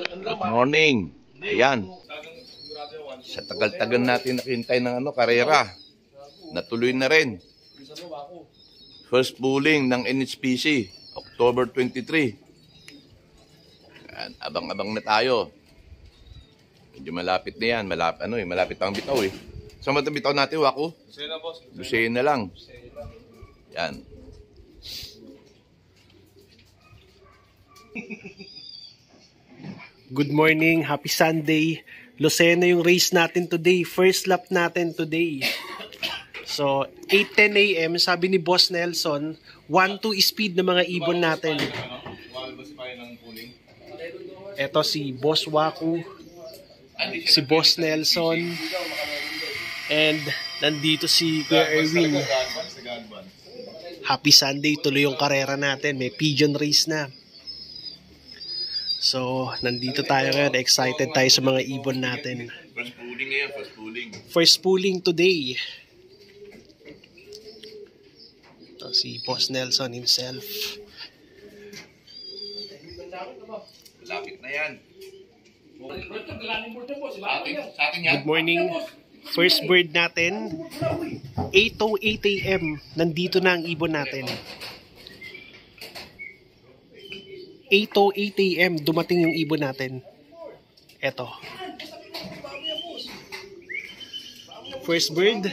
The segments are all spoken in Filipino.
Good morning. Ayan. Sa tagal-tagal natin nakintay ng karera. Natuloy na rin. First pulling ng NHPC, October 23. Ayan, abang-abang na tayo. Medyo malapit na yan. Malapit ang bitaw eh. Saan ba bitaw natin, Wako? Lucena, boss. Lucena lang. Yan. Good morning, happy Sunday. Lucena yung race natin today. First lap natin today. So, 8:10 a.m. sabi ni Boss Nelson, 1-2 speed ng mga ibon natin. Ito si Boss Waku, si Boss Nelson, and nandito si Kuya Erwin. Happy Sunday, tuloy yung karera natin. May pigeon race na. So, nandito tayo ngayon. Excited tayo sa mga ibon natin. First pulling ngayon, first pulling. First pulling today. Ito si Boss Nelson himself. Malapit na yan. Good morning. First bird natin, 8:08 a.m. Nandito na ang ibon natin. 8:08 a.m. dumating yung ibon natin. Eto. First bird.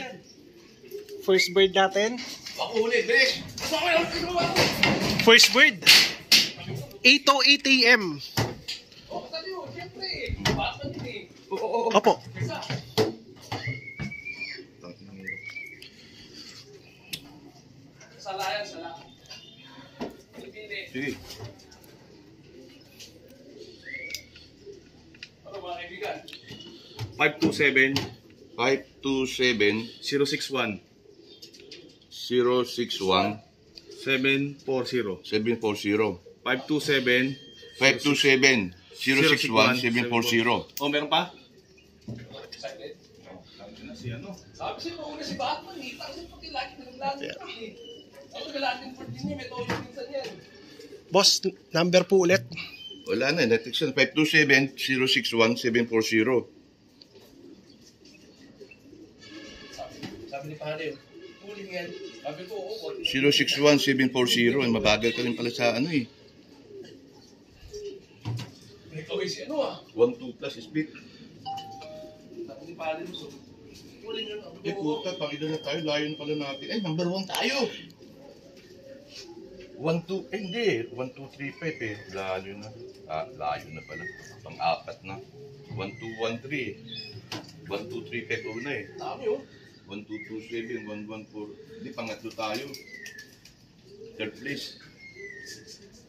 First bird natin. First bird. 8:08 a.m. Opo. Sige. Ano mga kaibigan? 527 061 061 740 740 527 527 061 740. Oh, meron pa? Sabi siya, mauna si Batman, hita kasi pati lagi naglalang pa eh. Ako naglalang po din niya, may toyo minsan yan. Boss, number po ulit. Wala na, next 527 061 740. Sabi ni Pahali, huling yan. Sabi ko, oo. 061 740. Mabagal ka rin pala sa eh. May kaway si ano ah. 1-2 plus speed. Sabi ni Pahali mo, so. Huling yan. Eh puta, pakita na tayo. Layo na pala natin. Ay, number 1 tayo. 1-2, hindi. 1-2-3-5 eh. Layo na. Layo na pala. Pang-apat na. 1-2-1-3. 1-2-3-5 una eh. Dami oh. 1-2-2-7, 1-1-4. Hindi, pangatlo tayo. Third place.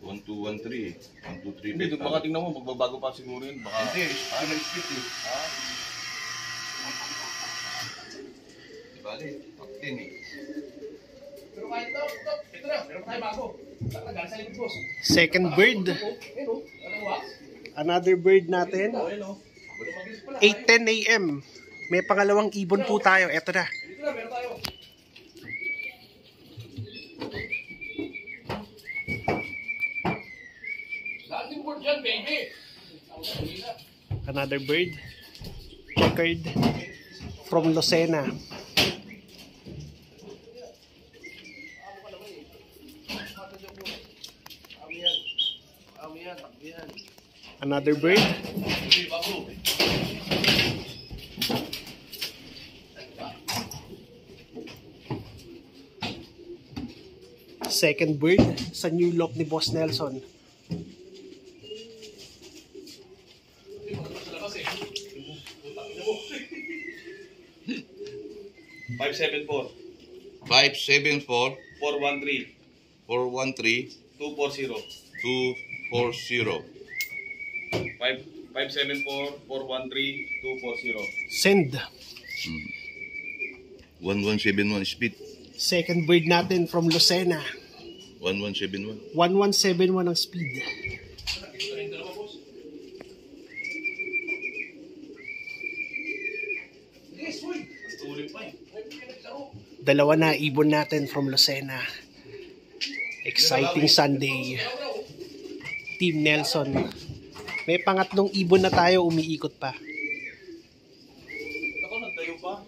1-2-1-3. 1-2-3-5. Hindi, baka tingnan mo, magbabago pa siguro yun. Baka... Hindi, split eh. Bale, 10 eh. Pero kahit daw, ito na, meron tayo bago. Tagal sa likod boss. Second bird. Ayun oh, ano ba? Another bird natin. Ayun oh. 8:10 a.m. May pangalawang ibon po tayo. Eto na. Dito na, meron tayo. Landing board dyan, baby. Another bird. Checkered. From Lucena. Another bird. Second bird sa new lock ni Boss Nelson. 574 574 413 413 240 240. 574 413 240. Send. 1171 speed. Second bird natin from Lucena. 1171. 1171 ang speed. Dalawa na ibon natin from Lucena. Exciting Sunday. Team Nelson. May pangatlong ibon na tayo, umiikot pa. Ako, nagtayo pa.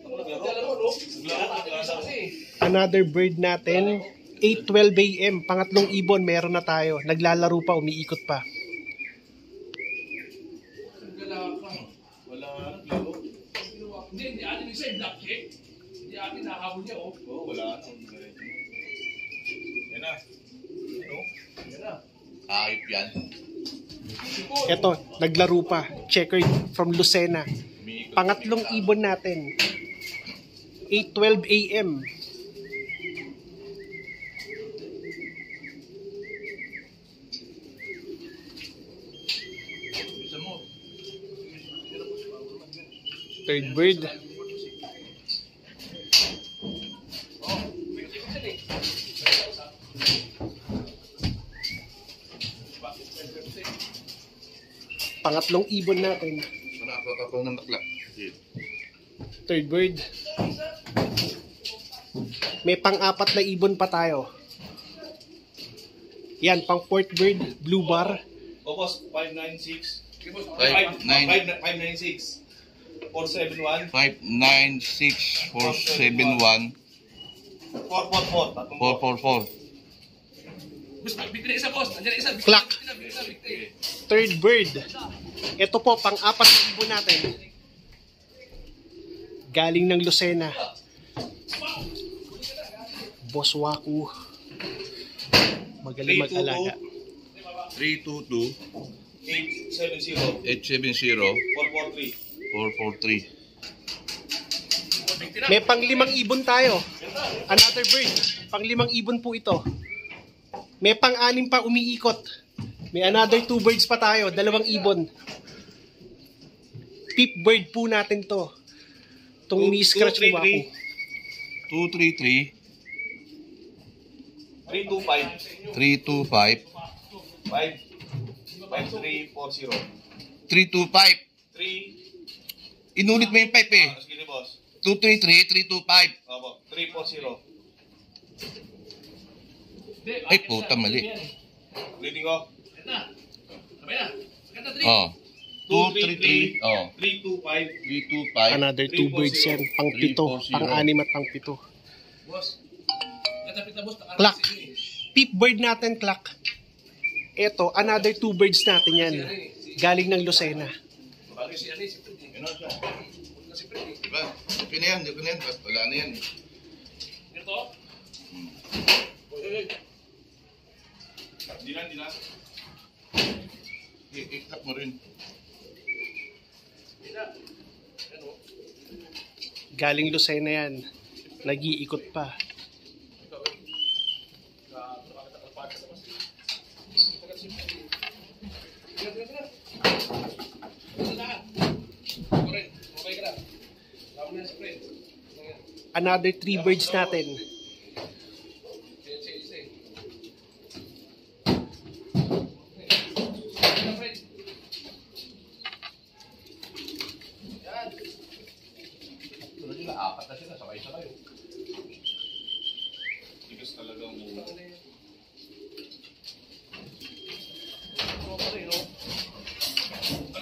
Ako, naglaro. Alam mo, no? Naglaro. Another bird natin, 8:12 AM, pangatlong ibon, meron na tayo. Naglalaro pa, umiikot pa. Wala laro. Hindi atin yung sa'yo, black check. Hindi atin nakahabol niya, oh. Oo, wala. Yan na. Ano? Yan na. Ayop yan. Eto, naglaro pa. Checkered from Lucena. Pangatlong ibon natin, 8:12 AM. Third bird. Pangatlong ibon natin, Nakakapal ng bakla. third bird. May pang-apat na ibon pa tayo. Yan, pang fourth bird, blue bar. O, boss, 596. 596. 596. 471. 596 471 444. Tatlong 444. Boss, victory isa, boss. Nandiyan isa. Victory, Clock. victory. Third bird. Ito po, pang-apat na ibon natin. Galing ng Lucena. Boss Waku. Magaling mag-alaga. 322 870. 870 443. 443. May pang-limang ibon tayo. Another bird. Pang-limang ibon po ito. May pang-anim pa umiikot. May another 2 birds pa tayo. 2 ibon. Peep bird po natin to. Itong ini-scratch ni Waku. 233 325. 325 5340. 325. 3. Inulit mo yung pipe eh. Sige, boss. 233 325. Opo, 340. Ay, puta, mali. Reading ko. Yan na. Sabay na. Maganda, 3. Oh. 233 oh 325. 325. Another 2 birds yan. Pang-pito. 340. Pang-anim at pang-pito. Boss. Katapit na, boss. Clock. Peep bird natin, clock. Ito, another 2 birds natin yan. Galing ng Lucena. Bakit si Ani, si Freddy. Yun na siya. Si Freddy. Diba? Okay na yan, okay na yan. Wala na yan. Ito. Di na. I-clap mo rin. Galing Lucena yan. Nag-iikot pa. Another 3 birds natin. Apat na sila, sabay-sabay. Tigas talaga ang ulo. Ano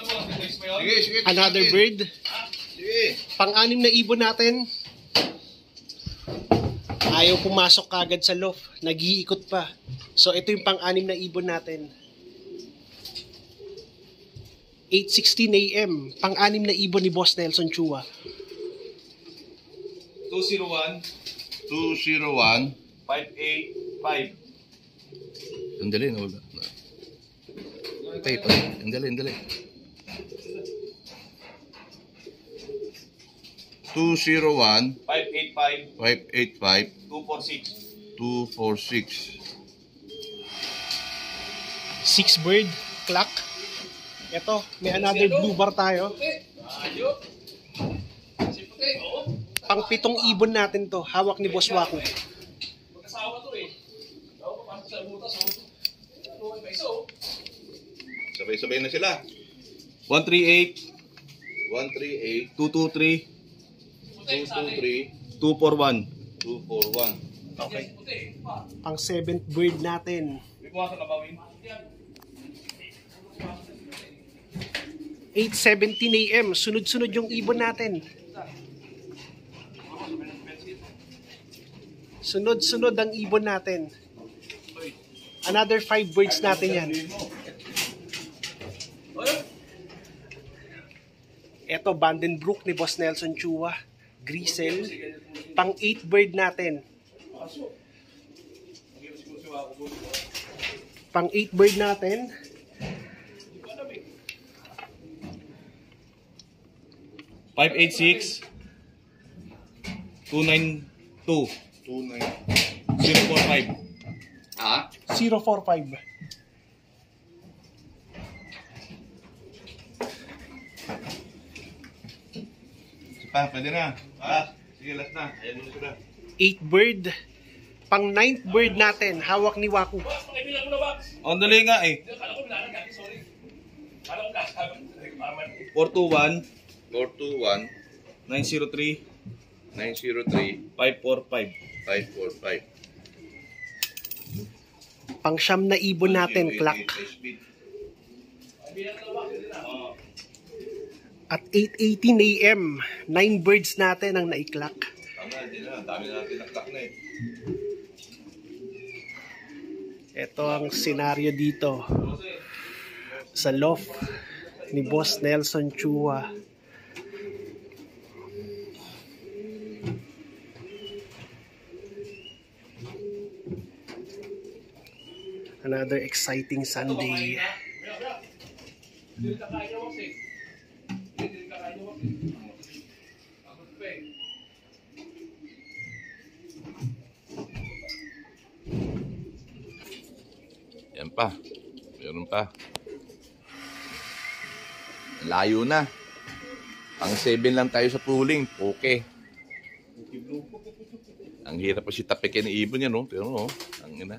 ba? Tigas mo yun? Sige. Another bird. Sige. Pang-anim na ibon natin. Ayaw pumasok kagad sa loft. Nag-iikot pa. So ito yung pang-anim na ibon natin. 8:16 AM. Pang-anim na ibon ni Boss Nelson Chua. 201. 201. 585. Andali, nawala. Tape. Andali. 201 585. 585 246. 6 bird. Clock. Ito, may another blue bar tayo. Ayun. Si Puti, oo. Pang-pitong ibon natin to. Hawak ni Boss Waku. Magkasawa to eh. Ako, papasok sa butas, oh. Ano, may isa, oh. Sabay-sabay na sila. 138. 138 223. Puti, kasali. 223 241. 241. Okay. Puti, pa. Pang 7th bird natin. May pumasok na ba, Win? Yan. 8:17 a.m. Sunod-sunod yung ibon natin. Sunod-sunod ang ibon natin. Another 5 birds natin yan. Ito, Vandenbroek ni Boss Nelson Chua. Grisel. Pang 8 bird natin. Pang 8 bird natin. Five, 8, 6. 292. 045. 045. Pwede na. Sige, last na. Ayan mo na sila. 8 bird. Pang 9th bird natin. Hawak ni Waku. Pakibilang mo na, Box. Ang dali nga eh. Kala ko bilangan dati, sorry. Kala ko kasabi. 421 421 903 903 545. 545. Pang siyam na ibon natin, clock. At 8:18 a.m., 9 birds natin ang naiklak. Tama, hindi na. Dami na natin nakak na eh. Ito ang senaryo dito sa loft ni Boss Nelson Chua. Another exciting Sunday. Hindi ka kaya, Box eh. Hindi ka kaya, Box eh. Ako pa eh. Yan pa. Meron pa. Layo na. Ang 7 lang tayo sa pooling. Okay. Ang hirap pa si tapikin ni ibon yan, no? Pero, no? Ang ina.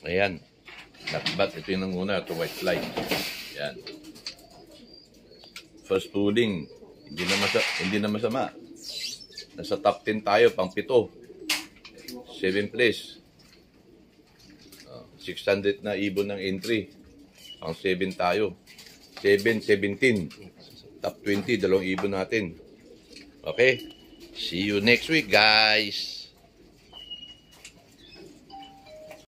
Ayan. Bat, ito yung nanguna. Ito white fly. Yan. First pooling. Hindi na masama. Nasa top 10 tayo, pang 7. 7 place. 600 na ibon ng entry. Pang 7 tayo. 7, 17. Top 20, 2 ibon natin. Okay? See you next week, guys.